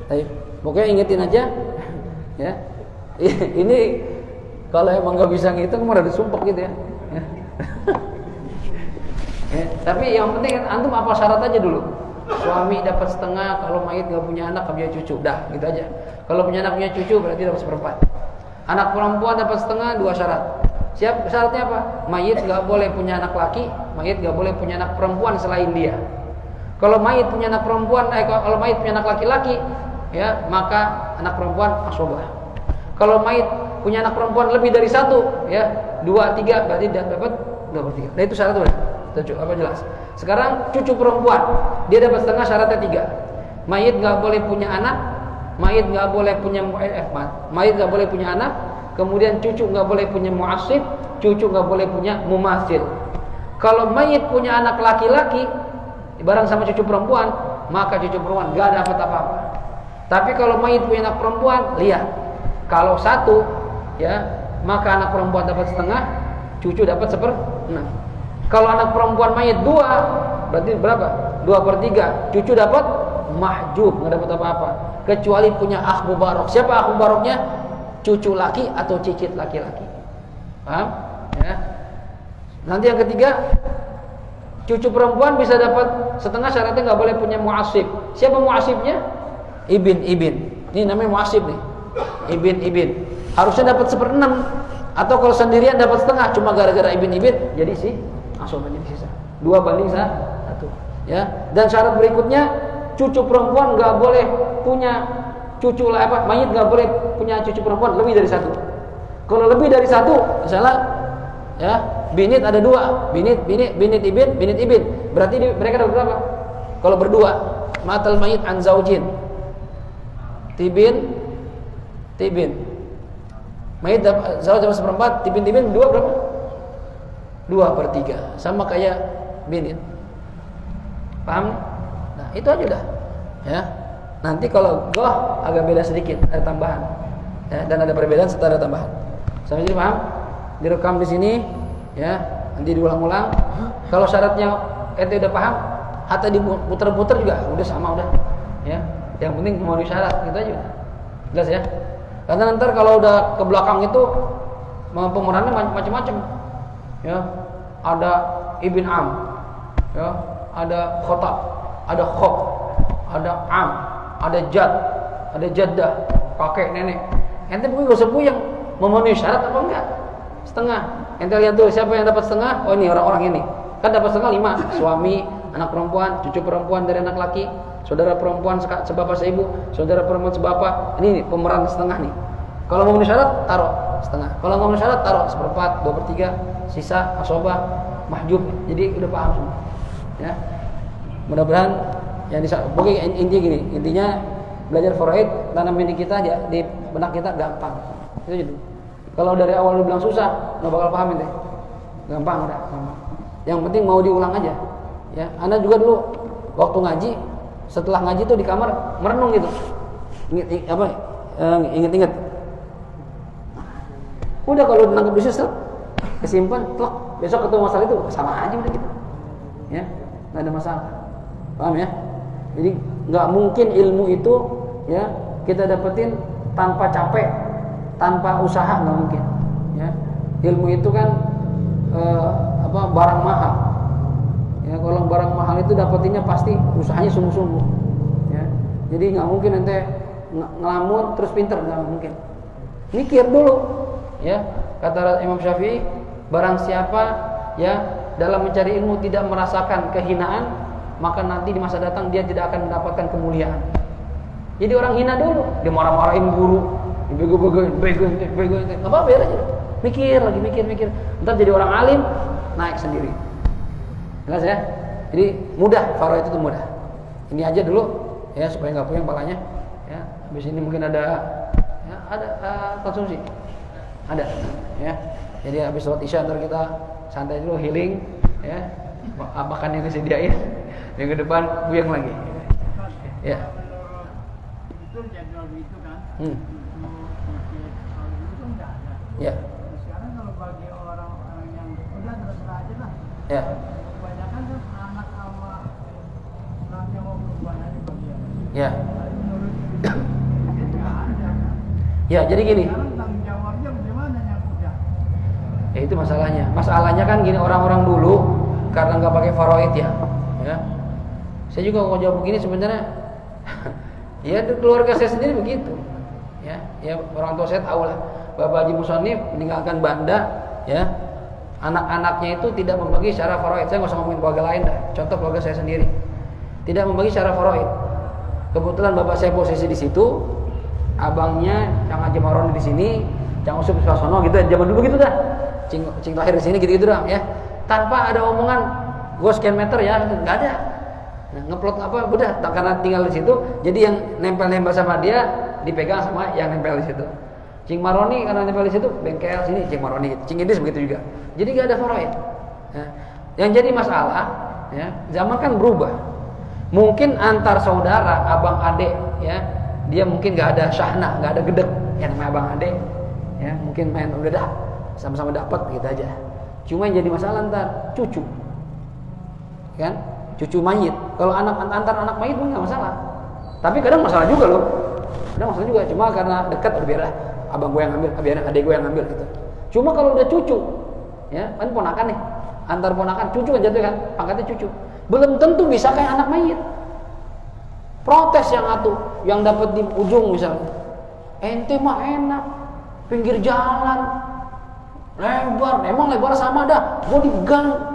Baik. Pokoknya ingetin aja, ya. Ini kalau emang nggak bisa ngitung, mau ada sumpah gitu ya. Ya. Ya. Tapi yang penting antum apa syarat aja dulu. Suami dapat setengah, kalau mayit nggak punya anak, punya cucu, dah gitu aja. Kalau punya anak punya cucu berarti dapat seperempat. Anak perempuan dapat setengah, 2 syarat. Syaratnya apa? Mayit nggak boleh punya anak laki, mayit nggak boleh punya anak perempuan selain dia. Kalau mayit punya anak perempuan, kalau mayit punya anak laki-laki, ya maka anak perempuan asobah. Kalau mayit punya anak perempuan lebih dari 1, ya 2, 3 berarti dapat 2/3. Nah itu syarat udah. Apa jelas? Sekarang cucu perempuan, dia dapat setengah, syaratnya 3. Mayit nggak boleh punya anak, mayit nggak boleh punya mayit nggak boleh punya anak, kemudian cucu nggak boleh punya mu'assib, cucu nggak boleh punya mumathil. Kalau mayit punya anak laki-laki, bareng sama cucu perempuan, maka cucu perempuan nggak dapat apa-apa. Tapi kalau mayit punya anak perempuan, lihat, kalau 1, ya maka anak perempuan dapat setengah, cucu dapat 1/6. Kalau anak perempuan mayit 2, berarti berapa? 2/3. Cucu dapat mahjub, nggak dapat apa-apa. Kecuali punya akh mubarok. Siapa akh mubaroknya? Cucu laki atau cicit laki-laki. Paham? Ya. Nanti yang ketiga, cucu perempuan bisa dapat setengah, syaratnya nggak boleh punya mu'assib. Siapa mu'assibnya? Ibin. Ini namanya mu'assib nih. Ibin. Harusnya dapat 1/6. Atau kalau sendirian dapat setengah, cuma gara-gara ibin jadi sih asobah jadi sisa 2/1, ya. Dan syarat berikutnya, cucu perempuan nggak boleh punya cucu mayit nggak boleh punya cucu perempuan lebih dari 1. Kalau lebih dari 1, misalnya, ya binit ada 2, binit ibin, berarti mereka dapat berapa? Kalau berdua, matal mayit an zaujin, tibin, mayit zauj dapat 1/4, tibin 2 berapa? 2/3, sama kayak binit. Paham? Nah itu aja dah, ya. Nanti kalau goh agak beda sedikit, ada tambahan, ya, dan ada perbedaan serta ada tambahan. Sampai sini paham? Direkam di sini, ya. Nanti diulang-ulang. Kalau syaratnya ente udah paham, atau diputer-puter juga udah sama udah, ya. Yang penting memenuhi syarat, gitu aja. Jelas ya? Karena nanti kalau udah ke belakang itu pemerannya macam-macam. Ya, ada ibn am, ya, ada khotab, ada khok, ada am, ada jad, ada jaddah, kakek nenek. Ente pokoknya gak usah puyeng, memenuhi syarat apa enggak? Setengah. Ente lihat tuh siapa yang dapat setengah? Oh ini orang-orang ini. Kan dapat setengah 5, suami, anak perempuan, cucu perempuan dari anak laki, saudara perempuan sebapak seibu, saudara perempuan sebapak. Ini nih, pemeran setengah nih. Kalau mau memenuhi syarat, taruh setengah. Kalau nggak memenuhi syarat, taruh 1/4, 2/3, sisa asobah, mahjub. Jadi udah paham semua. Ya. Mudah-mudahan yang pokoknya intinya gini, intinya belajar faraid tanamin di kita, di benak kita gampang. Itu aja dulu. Kalau dari awal lu bilang susah, nggak bakal paham itu. Gampang udah. Gampang. Yang penting mau diulang aja. Ya, Anda juga dulu waktu ngaji, setelah ngaji tuh di kamar merenung gitu. Ingat-ingat. Udah kalau nangkep di situ kesimpan, telak, besok ketemu masalah itu sama aja udah gitu. Ya, nggak ada masalah. Paham ya? Jadi nggak mungkin ilmu itu, ya, kita dapetin tanpa capek, tanpa usaha, nggak mungkin. Ya, ilmu itu kan barang mahal. Ya, kalau barang mahal itu dapetinnya pasti usahanya sungguh-sungguh. Ya, jadi nggak mungkin ente ngelamun terus pinter, nggak mungkin. Mikir dulu. Ya, kata Imam Syafi'i, barang siapa ya dalam mencari ilmu tidak merasakan kehinaan, maka nanti di masa datang dia tidak akan mendapatkan kemuliaan. Jadi orang hina dulu, dia marah-marahin guru, bego, nggak apa-apa, biar aja. Mikir lagi, mikir. Ntar jadi orang alim, naik sendiri. Jelas ya? Jadi mudah, faraid itu mudah. Ini aja dulu, ya supaya nggak puyeng palanya. Ya, habis ini mungkin ada konsumsi. Ada, ya. Jadi habis sholat isya ntar kita santai dulu, healing, ya. Makan yang disediain. Yang ke depan buyang lagi. Ya. Itu jadwal itu kan. Itu enggak ada. Ya. Sekarang kalau bagi orang-orang yang udah terus Ya. Kebanyakan kan anak sama laki mau berubah aja bagian. Ya. Menurut itu nggak ada kan? Ya, jadi gini. Sekarang tanggung jawabnya bagaimana nyangkutnya? Ya itu masalahnya. Masalahnya kan gini, orang-orang dulu karena nggak pakai faraid ya. Saya juga kalau jawab begini sebenarnya ya keluarga saya sendiri begitu. Ya orang tua saya tahu lah. Bapak Haji Musonif meninggalkan Banda, ya. Anak-anaknya itu tidak membagi secara faraid. Saya nggak usah ngomongin keluarga lain dah. Contoh keluarga saya sendiri. Tidak membagi secara faraid. Kebetulan bapak saya posisi di situ, abangnya Cang Haji Maroni di sini, Cang Usup Suasono gitu. Zaman dulu gitu dah. Cing lahir di sini gitu-gitu dah, ya. Tanpa ada omongan gue sekian meter ya, nggak ada. Nah, ngeplot apa udah karena tinggal di situ, jadi yang nempel-nempel sama dia dipegang sama yang nempel di situ. Cing Maroni karena nempel di situ, bengkel sini Cing Maroni, Cing Idris begitu juga. Jadi nggak ada faraid. Nah, yang jadi masalah, ya, zaman kan berubah. Mungkin antar saudara, abang adek, ya, dia mungkin nggak ada syahna, nggak ada gedek, ya namanya abang adek, ya, mungkin main udah dah, sama-sama dapat gitu aja. Cuma yang jadi masalah antar cucu, kan? Cucu mayit. Kalau antar anak mayit pun nggak masalah. Tapi kadang masalah juga loh. Kadang masalah juga. Cuma karena dekat, biarlah abang gue yang ngambil, biarlah adik gue yang ngambil gitu. Cuma kalau udah cucu, ya kan ponakan nih, antar ponakan, cucu kan jatuh kan, pangkatnya cucu. Belum tentu bisa kayak anak mayit. Protes yang atuh, yang dapat di ujung misalnya. Ente mah enak, pinggir jalan, lebar, emang lebar sama dah. Gue di gang.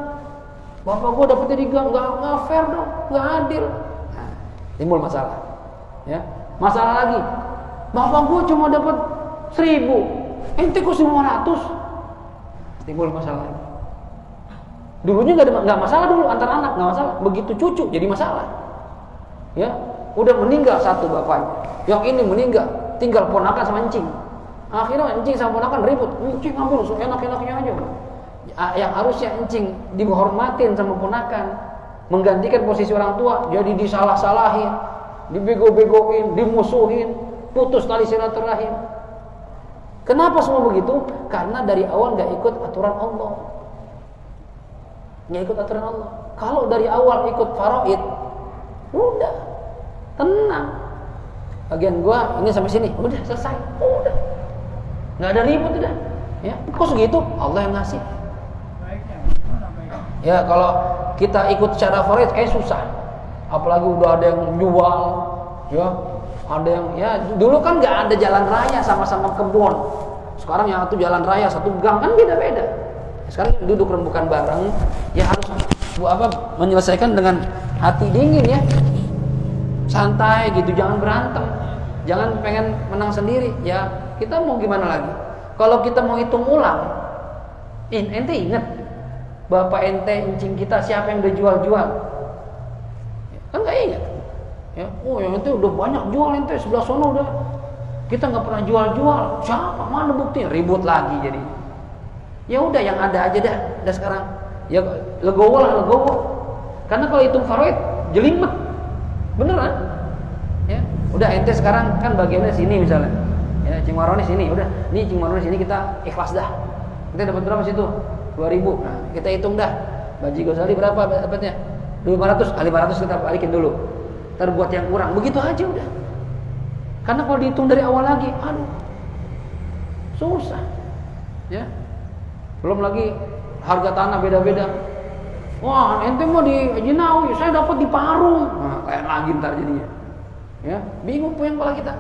Bapak gue dapetnya di gang, nggak fair dong, nggak adil. Nah, timbul masalah. Ya, masalah lagi. Bapak gue cuma dapat 1.000, ente kok 500. Timbul masalah lagi. Dulunya nggak masalah dulu antar anak, nggak masalah. Begitu cucu jadi masalah. Ya, udah meninggal satu bapaknya, yang ini meninggal, tinggal ponakan sama encing. Akhirnya encing sama ponakan ribut, encing ambil enak-enaknya aja. Yang harusnya encing dihormatin sama ponakan, menggantikan posisi orang tua, jadi disalah-salahin, dibego-begoin, dimusuhin, putus tali silaturahim. Kenapa semua begitu? Karena dari awal nggak ikut aturan Allah, nggak ikut aturan Allah. Kalau dari awal ikut faraid, udah tenang. Bagian gua ini sampai sini, udah selesai, udah nggak ada ribut udah. Ya, kok segitu? Allah yang ngasih. Ya kalau kita ikut secara faraid kayak susah. Apalagi udah ada yang jual, ya, ada yang ya dulu kan nggak ada jalan raya sama-sama kebun. Sekarang yang satu jalan raya satu gang kan beda-beda. Sekarang duduk rembukan bareng, ya harus menyelesaikan dengan hati dingin ya, santai gitu, jangan berantem, jangan pengen menang sendiri. Ya kita mau gimana lagi? Kalau kita mau hitung ulang, ente ingat. Bapak ente, encing kita siapa yang udah jual-jual? Kan nggak ingat. Ya, oh yang ente udah banyak jual ente sebelah sono udah. Kita nggak pernah jual-jual. Siapa? Mana buktinya? Ribut lagi jadi. Ya udah yang ada aja dah. Dah sekarang. Ya legowo lah legowo. Karena kalau hitung faraid jelimet. Beneran? Ya, udah ente sekarang kan bagiannya sini misalnya. Ya, Cing Maroni sini, udah. Nih Cing Maroni sini kita ikhlas dah. Kita dapat berapa situ? 2.000. Nah, kita hitung dah. Baji Ghazali berapa dapatnya? 500. 500 kita balikin dulu. Ntar buat yang kurang. Begitu aja udah. Karena kalau dihitung dari awal lagi, aduh, susah. Ya. Belum lagi harga tanah beda-beda. Wah, ente mau di Jinawi, saya dapat di Parung. Nah, kayak lagi ntar jadinya. Ya, bingung puyeng kepala kita.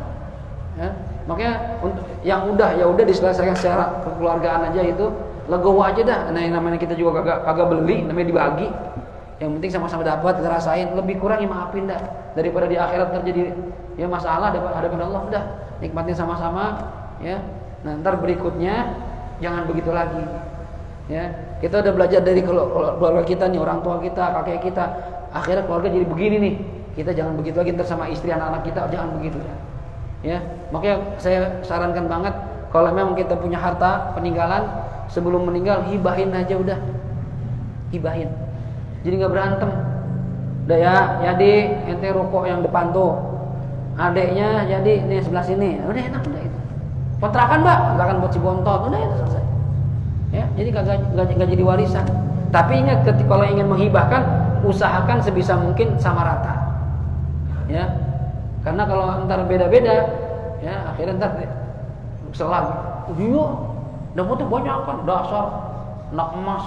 Ya. Makanya untuk yang udah ya udah diselesaikan secara kekeluargaan aja itu. Legowo aja dah. Nah, yang namanya kita juga kagak beli, namanya dibagi. Yang penting sama-sama dapat, ngerasain, lebih kurang ya maafin dah. Daripada di akhirat terjadi ya masalah hadapan Allah, udah nikmatin sama-sama ya. Nah, ntar berikutnya jangan begitu lagi. Ya, kita udah belajar dari keluarga kita nih, orang tua kita, kakek kita. Akhirnya keluarga jadi begini nih. Kita jangan begitu lagi, ntar sama istri anak-anak kita jangan begitu ya. Ya, makanya saya sarankan banget kalau memang kita punya harta peninggalan, sebelum meninggal hibahin aja udah. Hibahin. Jadi nggak berantem. Udah ya di ente rokok yang depan tuh. Adeknya jadi nih sebelah sini. Udah enak udah itu. Kontrakan, Mbak, kontrakan buat si bontot. Udah itu selesai. Ya, jadi kagak jadi warisan. Tapi ingat, ketika kalau ingin menghibahkan, usahakan sebisa mungkin sama rata. Ya. Karena kalau antar beda-beda, ya akhirnya ntar selang. Iya, dapatnya banyak kan, dasar anak emas.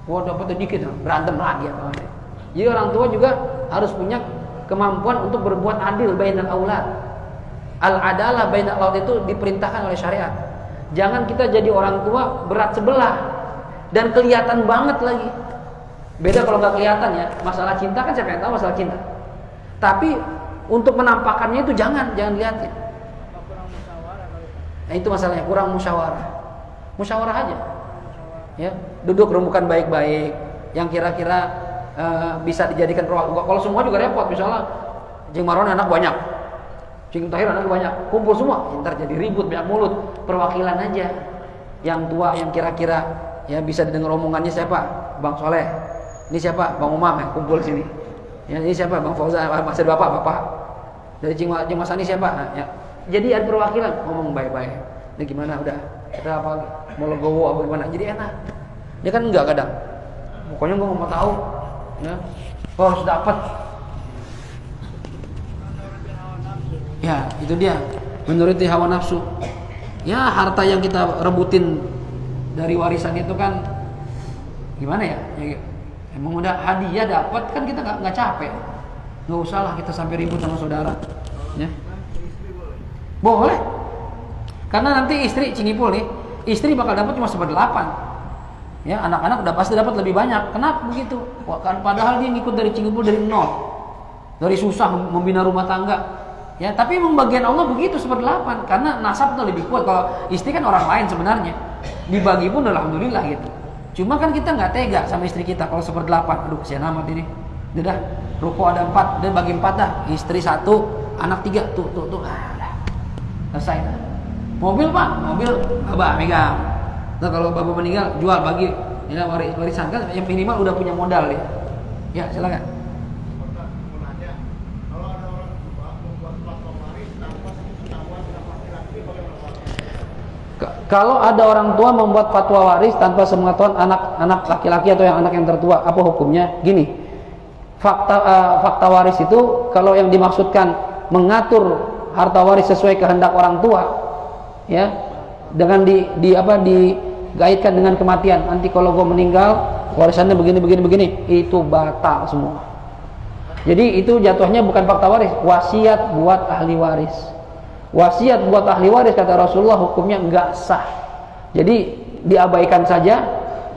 Gua dapatnya dikit, berantem lagi apa. Jadi orang tua juga harus punya kemampuan untuk berbuat adil bainal aulad. Al-adalah bainal aulad itu diperintahkan oleh syariat. Jangan kita jadi orang tua berat sebelah dan kelihatan banget lagi. Beda kalau nggak kelihatan ya. Masalah cinta kan siapa yang tahu masalah cinta. Tapi untuk menampakkannya itu jangan lihatin. Nah itu masalahnya, kurang musyawarah. Musyawarah aja. Ya, duduk rumukan baik-baik yang kira-kira bisa dijadikan perwakilan. Kalau semua juga repot. Misalnya Cing Marwan anak banyak, Cing Tahir anak banyak, kumpul semua, ntar jadi ribut banyak mulut. Perwakilan aja yang tua, yang kira-kira ya bisa didengar omongannya. Siapa? Bang Soleh. Ini siapa? Bang Umam yang kumpul sini. Ya, ini siapa? Bang Fauzan. Masih ada bapak. Dari Cing Mas Ani siapa? Ya. Jadi ada perwakilan, ngomong baik-baik. Ini gimana? Udah kita apa? Mau legowo apa gimana? Jadi enak. Dia kan enggak kadang. Pokoknya gua mau tahu. Ya, harus dapat. Ya, itu dia. Menuruti hawa nafsu. Ya, harta yang kita rebutin dari warisan itu kan gimana ya? Ya emang udah hadiah dapat kan kita nggak capek. Nggak usah lah kita sampai ribut sama saudara. Ya. Boleh. Karena nanti istri Cingipul nih, istri bakal dapat cuma 1/8. Ya, anak-anak udah pasti dapat lebih banyak. Kenapa begitu? Wah, kan padahal dia ngikut dari Cingipul dari nol. Dari susah membina rumah tangga. Ya, tapi memang bagian Allah begitu 1/8 karena nasab itu lebih kuat. Kalau istri kan orang lain sebenarnya. Dibagi pun alhamdulillah gitu. Cuma kan kita nggak tega sama istri kita kalau 1/8. Aduh, kasihan amat ini. Udah, ruko ada 4, dia bagi 4 dah. Istri 1, anak 3. Tuh. Ah, udah. Selesai dah. Mobil, Pak, mobil Abah megang. Nah kalau bapak meninggal jual bagi ya warisan kan yang minimal udah punya modal ya. Ya silakan. Kalau ada orang tua membuat fatwa waris tanpa sepengetahuan anak laki-laki atau yang anak yang tertua, apa hukumnya? Gini, fakta waris itu kalau yang dimaksudkan mengatur harta waris sesuai kehendak orang tua, ya, dengan digaitkan dengan kematian. Nanti kalau gue meninggal warisannya begini, itu batal semua. Jadi itu jatuhnya bukan fakta waris, wasiat buat ahli waris. Wasiat buat ahli waris kata Rasulullah hukumnya enggak sah. Jadi diabaikan saja.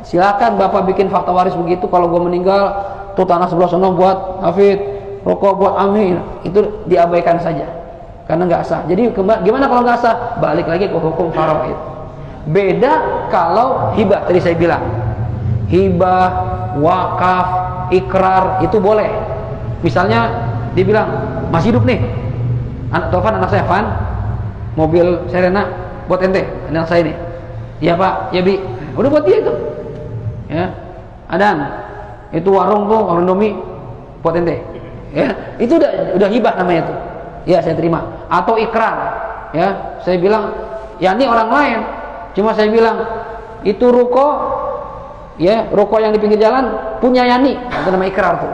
Silakan bapak bikin fakta waris begitu. Kalau gue meninggal tuh tanah sebelah sana buat Hafid, rokok buat Amin, itu diabaikan saja karena enggak sah. Jadi gimana kalau enggak sah? Balik lagi ke hukum faraid. Beda kalau hibah, tadi saya bilang hibah, wakaf, ikrar itu boleh. Misalnya dibilang masih hidup nih anak Tovan, anak saya Van, mobil Serena buat ente, anak saya nih. Iya Pak, ya Bi, udah buat dia itu. Ya, Adan, itu warung tuh, warung Domi buat ente. Ya, itu udah hibah namanya tuh. Ya saya terima. Atau ikrar, ya saya bilang, ya ini orang lain. Cuma saya bilang itu ruko, ya ruko yang di pinggir jalan punya Yani, itu nama ikrar tuh.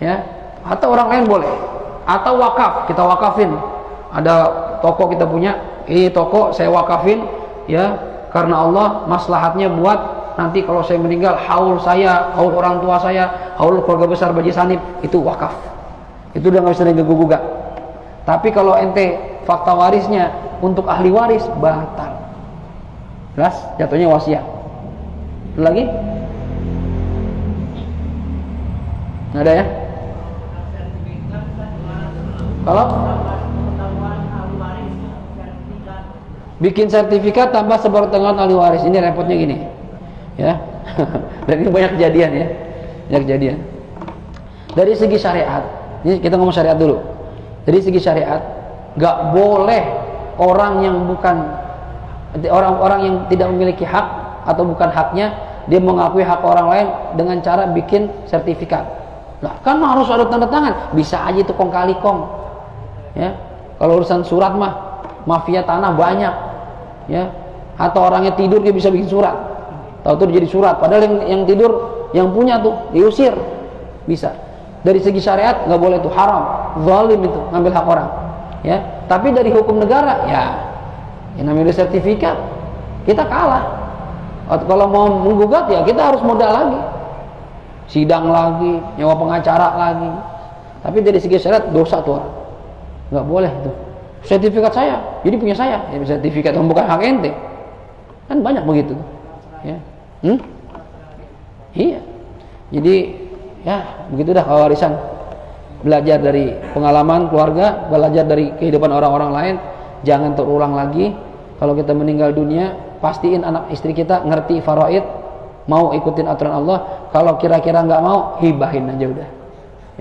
Ya, atau orang lain boleh. Atau wakaf, kita wakafin. Ada toko kita punya, ini toko saya wakafin, ya karena Allah maslahatnya buat nanti kalau saya meninggal haul saya, haul orang tua saya, haul keluarga besar Baji Sanib itu wakaf. Itu udah nggak bisa diganggu-gugat. Tapi kalau ente fakta warisnya untuk ahli waris batal. Jelas jatuhnya wasiat. Lagi? Nggak ada ya? Kalau bikin sertifikat tanpa sepengetahuan ahli waris, ini repotnya gini, ya. Dan ini banyak kejadian ya, banyak kejadian. Dari segi syariat, ini kita ngomong syariat dulu. Dari segi syariat, nggak boleh orang yang orang yang tidak memiliki hak atau bukan haknya, dia mengakui hak orang lain dengan cara bikin sertifikat. Nah, kan harus ada tanda tangan. Bisa aja itu kong kali kong. Ya, kalau urusan surat mah mafia tanah banyak, ya. Atau orangnya tidur dia bisa bikin surat. Tahu-tahu jadi surat, padahal yang tidur yang punya tuh diusir. Bisa. Dari segi syariat nggak boleh tuh, haram, zalim itu ngambil hak orang. Ya, tapi dari hukum negara ya yang namanya sertifikat kita kalah. Atau kalau mau menggugat ya kita harus modal lagi, sidang lagi, nyawa pengacara lagi. Tapi dari segi syariat dosa tuh orang, nggak boleh itu. Sertifikat saya, jadi punya saya. Ya, sertifikat yang bukan hak ente, kan banyak begitu. Ya, iya. Jadi ya begitu dah kalau warisan. Belajar dari pengalaman keluarga, belajar dari kehidupan orang-orang lain, jangan terulang lagi. Kalau kita meninggal dunia, pastiin anak istri kita ngerti faraid, mau ikutin aturan Allah. Kalau kira-kira nggak mau, hibahin aja udah.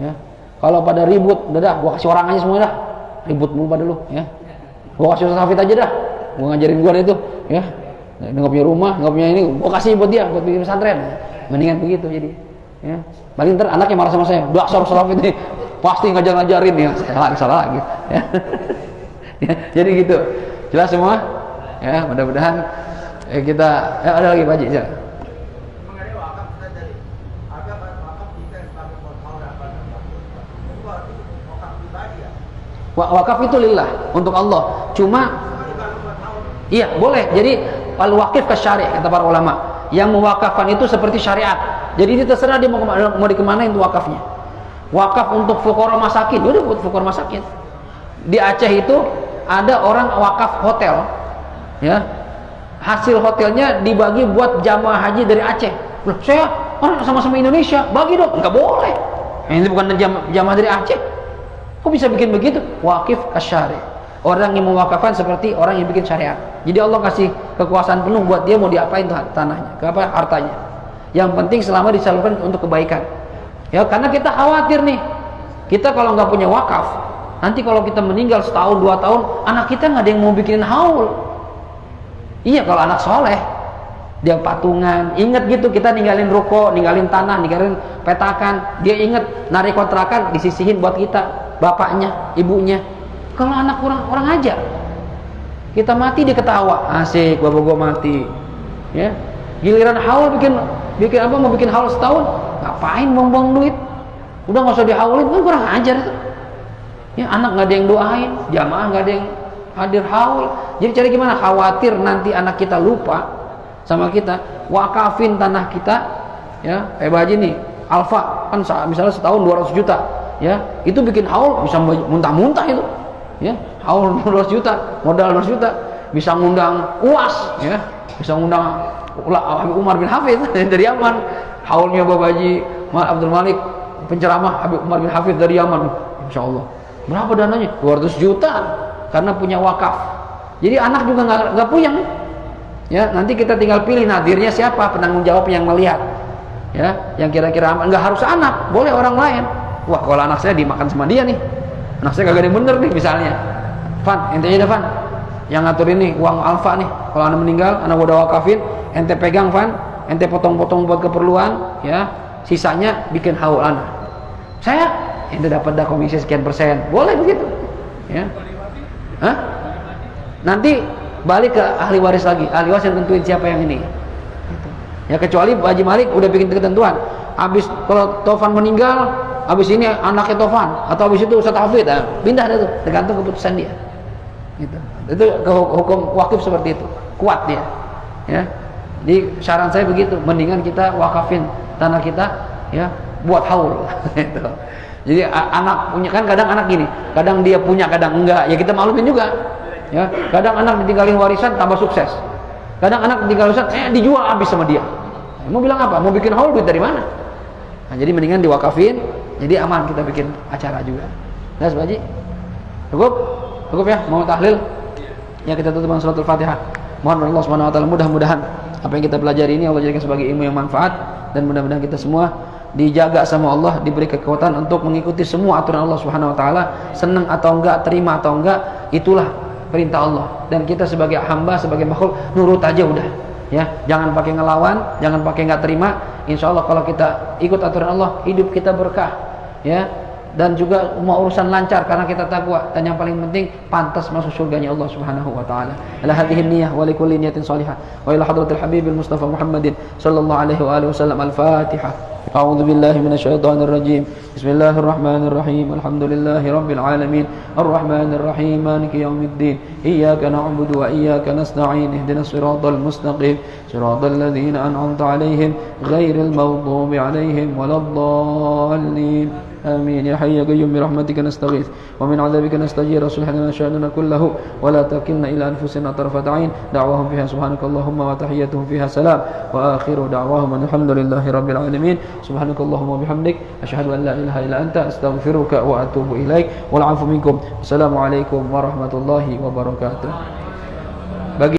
Ya. Kalau pada ribut, udah dah, gua kasih orang aja semua dah. Ribut mulu pada lu, ya. Gua kasih Ustaz Hafid aja dah. Gua ngajarin gua itu, ya. Dia nggak punya rumah, nggak punya ini, gua kasih buat dia, buat bikin pesantren. Mendingan begitu jadi. Ya. Paling ntar anaknya marah sama saya. Dasar Ustaz Hafid ini pasti ngajarin ya. Salah lagi. Ya. Ya, jadi gitu. Jelas semua? Ya, mudah-mudahan kita ada lagi Pak Haji, ya. Mengenai wakaf dari wakaf kita sebagai orang wakaf pribadi ya. Wakaf itu lillah, untuk Allah. Cuma iya, boleh. Jadi al-waqif ke syari' kata para ulama. Yang mewakafkan itu seperti syariat. Jadi terserah dia mau dikemanain itu wakafnya. Wakaf untuk fuqara masakin, udah buat fuqara masakin. Di Aceh itu ada orang wakaf hotel. Ya, hasil hotelnya dibagi buat jamaah haji dari Aceh. Loh, saya orang sama-sama Indonesia, bagi dong. Enggak boleh. Ini bukan jamaah dari Aceh. Kok bisa bikin begitu? Wakif kasyari. Orang yang mewakafkan seperti orang yang bikin syariat. Jadi Allah kasih kekuasaan penuh buat dia mau diapain tanahnya, ke apa hartanya. Yang penting selama disalurkan untuk kebaikan. Ya, karena kita khawatir nih. Kita kalau nggak punya wakaf, nanti kalau kita meninggal setahun 2 tahun, anak kita nggak ada yang mau bikin haul. Iya, kalau anak soleh dia patungan, inget gitu, kita ninggalin ruko, ninggalin tanah, ninggalin petakan, dia inget narik kontrakan, disisihin buat kita, bapaknya, ibunya. Kalau anak orang aja, kita mati dia ketawa, asik, bapak gua mati. Ya, giliran haul bikin apa, mau bikin haul setahun, ngapain buang-buang duit? Udah nggak usah dihaulin, kan kurang ajar itu. Ya, anak nggak ada yang doain, jamaah nggak ada yang hadir haul. Jadi cari gimana? Khawatir nanti anak kita lupa sama kita, wakafin tanah kita. Ya, kayak Pak Haji nih, Alfa kan misalnya setahun 200 juta, ya, itu bikin haul bisa muntah-muntah itu. Ya, haul 200 juta, modal 200 juta, bisa ngundang UAS, ya, bisa ngundang Habib Umar bin Hafid dari Yaman. Haulnya Bapak Haji Abdul Malik, penceramah Habib Umar bin Hafid dari Yaman. Insya Allah. Berapa dananya? 200 juta. Karena punya wakaf. Jadi anak juga nggak puyeng. Ya, nanti kita tinggal pilih nadirnya siapa, penanggung jawab yang melihat. Ya, yang kira-kira aman. Nggak harus anak, boleh orang lain. Wah, kalau anak saya dimakan sama dia nih, anak saya kagak ada yang bener nih misalnya. Fan, ente aja Fan, yang ngatur ini uang alfa nih. Kalau anak meninggal, anak udah wakafin, ente pegang Fan, ente potong-potong buat keperluan, ya. Sisanya bikin haul anak. Saya, ente dapat komisi sekian %, boleh begitu. Ya. Hah? Nanti balik ke ahli waris lagi. Ahli waris yang tentuin siapa yang ini. Ya, kecuali Haji Malik udah bikin ketentuan. Habis kalau Taufan meninggal, habis ini anaknya Taufan atau habis itu Ustaz Hafid, pindah deh tuh, tergantung keputusan dia. Gitu. Itu hukum wakif seperti itu. Kuat dia. Ya. Jadi saran saya begitu, mendingan kita wakafin tanah kita, ya, buat haul. Gitu. Jadi anak punya, kan kadang anak gini, kadang dia punya, kadang enggak, ya kita maklumin juga. Ya, kadang anak ditinggalin warisan tambah sukses. Kadang anak ditinggalin warisan dijual habis sama dia. Mau bilang apa? Mau bikin haul, duit dari mana? Nah, jadi mendingan diwakafin, jadi aman kita bikin acara juga. Nah, Pak Haji. Cukup? Cukup ya? Mau tahlil? Ya, kita tutup dengan suratul Fatihah. Mohon Allah Subhanahu wa taala mudah-mudahan apa yang kita pelajari ini Allah jadikan sebagai ilmu yang manfaat, dan mudah-mudahan kita semua dijaga sama Allah, diberi kekuatan untuk mengikuti semua aturan Allah Subhanahu wa taala, senang atau enggak, terima atau enggak, itulah perintah Allah. Dan kita sebagai hamba, sebagai makhluk, nurut aja udah. Ya, jangan pakai ngelawan, jangan pakai enggak terima. Insya Allah kalau kita ikut aturan Allah, hidup kita berkah. Ya, dan juga semua urusan lancar karena kita takwa, dan yang paling penting pantas masuk surganya Allah Subhanahu wa taala. Ala hadhihi niyyah wa likulli niyatin salihah wa ila hadratil habibil mustafa Muhammadin sallallahu alaihi wa alihi wasallam. Al-Fatihah. A'udzu billahi minasyaitonir rajim. Bismillahirrahmanirrahim. Alhamdulillahi rabbil alamin. Arrahmanir rahim. Maliki yaumiddin. Iyyaka na'budu wa iyyaka nasta'in. Ihdinas siratal mustaqim. Siratal ladzina an'amta 'alaihim ghairil maghdubi 'alaihim waladdallin. آمين يا حي يا قيوم برحمتك نستغيث ومن عذابك نستجير أصلح لنا شأننا كله ولا تكلنا إلى أنفسنا طرفة عين. دعواهم فيها سبحانك اللهم وتحيتهم فيها سلام وآخر دعواهم أن الحمد لله رب العالمين. سبحانك اللهم وبحمدك أشهد أن لا إله إلا أنت أستغفرك وأتوب إليك والعفو منكم. السلام عليكم ورحمة الله وبركاته.